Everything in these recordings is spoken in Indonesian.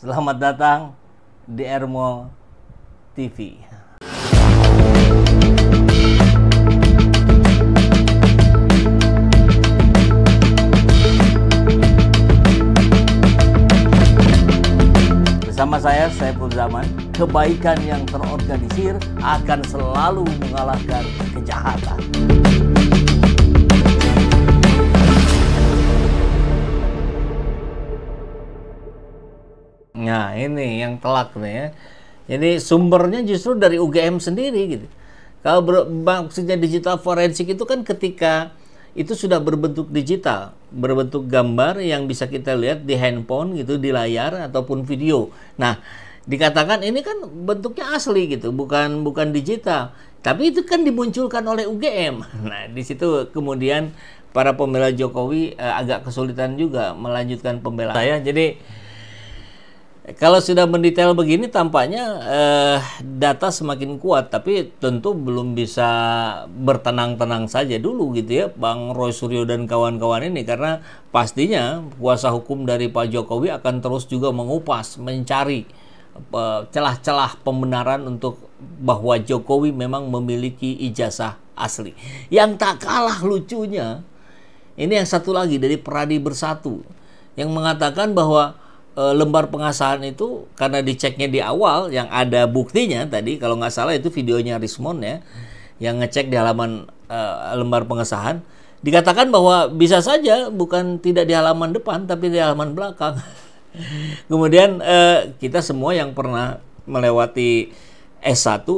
Selamat datang di Ermo TV. Bersama saya, Saiful Zaman, kebaikan yang terorganisir akan selalu mengalahkan kejahatan. Nah, ini yang telak nih ya. Jadi sumbernya justru dari UGM sendiri gitu. Kalau maksudnya digital forensik itu kan ketika itu sudah berbentuk digital, berbentuk gambar yang bisa kita lihat di handphone gitu, di layar ataupun video. Nah, dikatakan ini kan bentuknya asli gitu, bukan digital. Tapi itu kan dimunculkan oleh UGM. Nah, di situ kemudian para pembela Jokowi agak kesulitan juga melanjutkan pembelaan saya. Jadi kalau sudah mendetail begini tampaknya data semakin kuat, tapi tentu belum bisa bertenang-tenang saja dulu gitu ya Bang Roy Suryo dan kawan-kawan ini, karena pastinya kuasa hukum dari Pak Jokowi akan terus juga mengupas, mencari celah-celah pembenaran untuk bahwa Jokowi memang memiliki ijazah asli. Yang tak kalah lucunya, ini yang satu lagi dari Pradi Bersatu yang mengatakan bahwa lembar pengasahan itu karena diceknya di awal yang ada buktinya tadi, kalau nggak salah itu videonya Rismon ya, yang ngecek di halaman lembar pengesahan, dikatakan bahwa bisa saja bukan tidak di halaman depan tapi di halaman belakang. Kemudian kita semua yang pernah melewati S1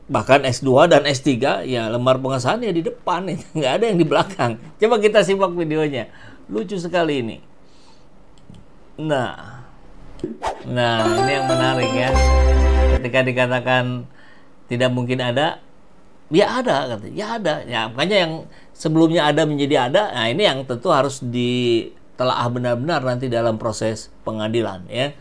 bahkan S2 dan S3 ya lembar pengesahan ya di depan, nggak ada yang di belakang. Coba kita simak videonya, lucu sekali ini. Nah ini yang menarik ya. Ketika dikatakan tidak mungkin ada, ya ada katanya, ya ada. Ya makanya yang sebelumnya ada menjadi ada. Nah ini yang tentu harus ditelaah benar-benar nanti dalam proses pengadilan ya.